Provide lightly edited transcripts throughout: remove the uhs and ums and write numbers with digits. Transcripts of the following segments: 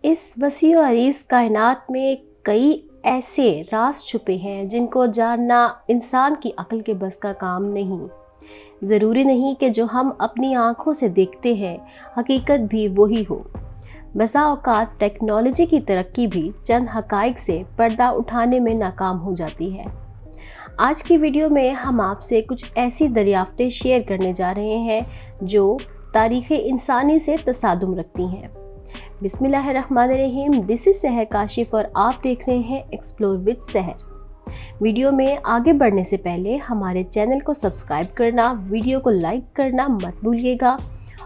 اس وسیع و عریض کائنات میں کئی ایسے راز چھپے ہیں جن کو جاننا انسان کی عقل کے بس کا کام نہیں۔ ضروری نہیں کہ جو ہم اپنی آنکھوں سے دیکھتے ہیں حقیقت بھی وہی ہو۔ بسا اوقات ٹیکنالوجی کی ترقی بھی چند حقائق سے پردہ اٹھانے میں ناکام ہو جاتی ہے۔ آج کی ویڈیو میں ہم آپ سے کچھ ایسی دریافتیں شیئر کرنے جا رہے ہیں جو تاریخ انسانی سے تصادم رکھتی ہیں۔ بسم اللہ الرحمن الرحیم، دس از سحر کاشف اور آپ دیکھ رہے ہیں ایکسپلور وتھ سحر۔ ویڈیو میں آگے بڑھنے سے پہلے ہمارے چینل کو سبسکرائب کرنا، ویڈیو کو لائک کرنا مت بھولیے گا،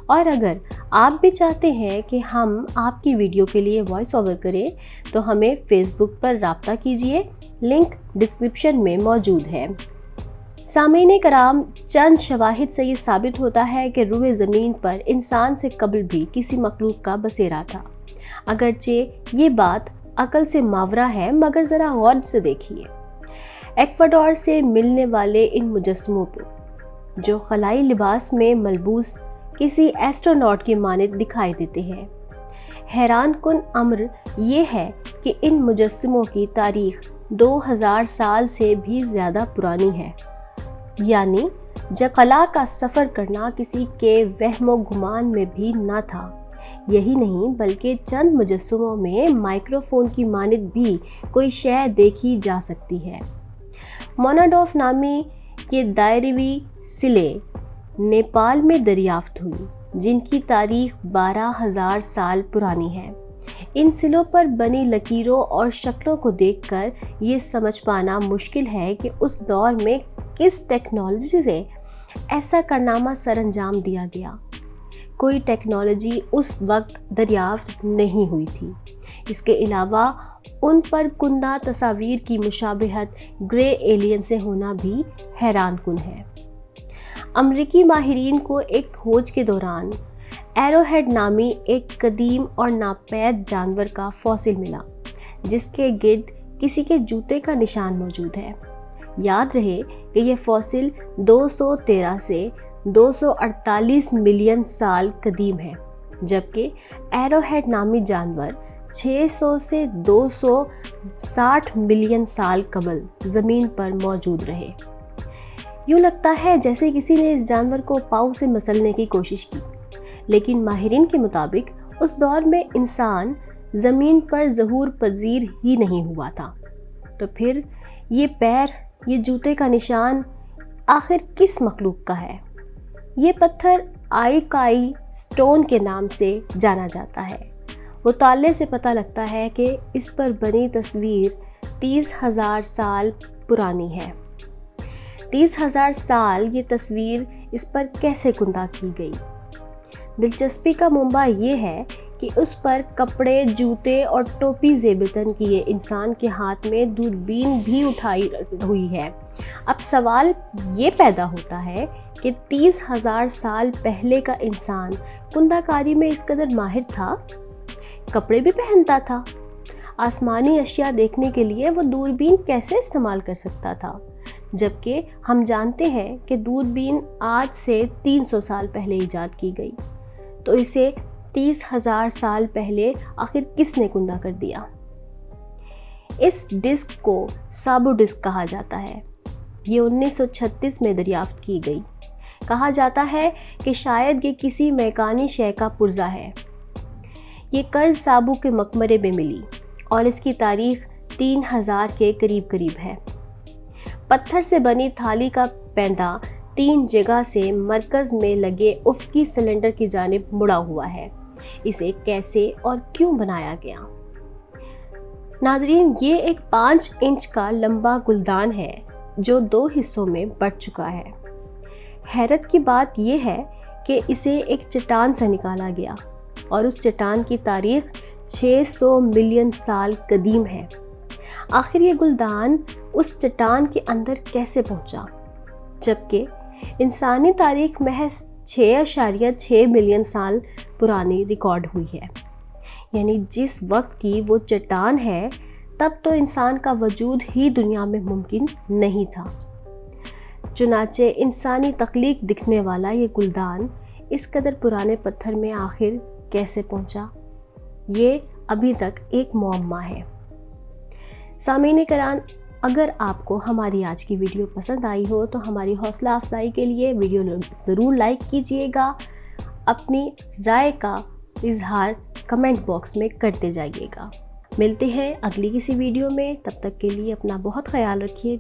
اور اگر آپ بھی چاہتے ہیں کہ ہم آپ کی ویڈیو کے لیے وائس اوور کریں تو ہمیں فیس بک پر رابطہ کیجیے، لنک ڈسکرپشن میں موجود ہے۔ سامعین کرام، چند شواہد سے یہ ثابت ہوتا ہے کہ روئے زمین پر انسان سے قبل بھی کسی مخلوق کا بسیرا تھا۔ اگرچہ یہ بات عقل سے ماورا ہے، مگر ذرا غور سے دیکھیے۔ ایکواڈور سے ملنے والے ان مجسموں پر جو خلائی لباس میں ملبوس کسی ایسٹروناٹ کی مانند دکھائی دیتے ہیں۔ حیران کن امر یہ ہے کہ ان مجسموں کی تاریخ 2000 سال سے بھی زیادہ پرانی ہے، یعنی جب خلا کا سفر کرنا کسی کے وہم و گمان میں بھی نہ تھا۔ یہی نہیں بلکہ چند مجسموں میں مائکروفون کی مانند بھی کوئی شے دیکھی جا سکتی ہے۔ موناڈوف نامی کے دائرہویں سلیں نیپال میں دریافت ہوئی، جن کی تاریخ 12,000 سال پرانی ہے۔ ان سلوں پر بنی لکیروں اور شکلوں کو دیکھ کر یہ سمجھ پانا مشکل ہے کہ اس دور میں کس ٹیکنالوجی سے ایسا کارنامہ سر انجام دیا گیا۔ کوئی ٹیکنالوجی اس وقت دریافت نہیں ہوئی تھی۔ اس کے علاوہ ان پر کندہ تصاویر کی مشابہت گرے ایلین سے ہونا بھی حیران کن ہے۔ امریکی ماہرین کو ایک کھوج کے دوران ایرو ہیڈ نامی ایک قدیم اور ناپید جانور کا فوسل ملا، جس کے گرد کسی کے جوتے کا نشان موجود ہے۔ یاد رہے کہ یہ فوسل 213 سے 248 ملین سال قدیم ہے، جبکہ ایرو ہیڈ نامی جانور 600 سے 260 ملین سال قبل زمین پر موجود رہے۔ یوں لگتا ہے جیسے کسی نے اس جانور کو پاؤں سے مسلنے کی کوشش کی، لیکن ماہرین کے مطابق اس دور میں انسان زمین پر ظہور پذیر ہی نہیں ہوا تھا۔ تو پھر یہ پیر، یہ جوتے کا نشان آخر کس مخلوق کا ہے؟ یہ پتھر آئی کائی سٹون کے نام سے جانا جاتا ہے۔ مطالعے سے پتہ لگتا ہے کہ اس پر بنی تصویر 30,000 سال پرانی ہے۔ 30,000 سال یہ تصویر اس پر کیسے کندہ کی گئی؟ دلچسپی کا منبع یہ ہے کہ اس پر کپڑے، جوتے اور ٹوپی زیب تن کیے انسان کے ہاتھ میں دوربین بھی اٹھائی ہوئی ہے۔ اب سوال یہ پیدا ہوتا ہے کہ 30,000 سال پہلے کا انسان کندہ کاری میں اس قدر ماہر تھا؟ کپڑے بھی پہنتا تھا؟ آسمانی اشیاء دیکھنے کے لیے وہ دوربین کیسے استعمال کر سکتا تھا؟ جبکہ ہم جانتے ہیں کہ دوربین آج سے 300 سال پہلے ایجاد کی گئی، تو اسے 30,000 سال پہلے آخر کس نے کندہ کر دیا؟ اس ڈسک کو سابو ڈسک کہا جاتا ہے۔ یہ 1936 میں دریافت کی گئی۔ کہا جاتا ہے کہ شاید یہ کسی میکانی شے کا پرزہ ہے۔ یہ کرز سابو کے مقبرے میں ملی اور اس کی تاریخ 3000 کے قریب ہے۔ پتھر سے بنی تھالی کا پیندا 3 جگہ سے مرکز میں لگے افقی سلنڈر کی جانب مڑا ہوا ہے۔ اسے کیسے اور کیوں بنایا گیا؟ ناظرین، یہ ایک 5 انچ کا لمبا گلدان ہے جو 2 حصوں میں بٹ چکا ہے۔ حیرت کی بات یہ ہے کہ اسے ایک چٹان سے نکالا گیا اور اس چٹان کی تاریخ 600 ملین سال قدیم ہے۔ آخر یہ گلدان اس چٹان کے اندر کیسے پہنچا، جبکہ انسانی تاریخ محض 6.6 ملین سال پرانی ریکارڈ ہوئی ہے؟ یعنی جس وقت کی وہ چٹان ہے تب تو انسان کا وجود ہی دنیا میں ممکن نہیں تھا۔ چنانچہ انسانی تخلیق دکھنے والا یہ گلدان اس قدر پرانے پتھر میں آخر کیسے پہنچا؟ یہ ابھی تک ایک معمہ ہے۔ سامعین کرام، اگر آپ کو ہماری آج کی ویڈیو پسند آئی ہو تو ہماری حوصلہ افزائی کے لیے ویڈیو ضرور لائک کیجئے گا، اپنی رائے کا اظہار کمنٹ باکس میں کرتے جائیے گا۔ ملتے ہیں اگلی کسی ویڈیو میں، تب تک کے لیے اپنا بہت خیال رکھیے گا۔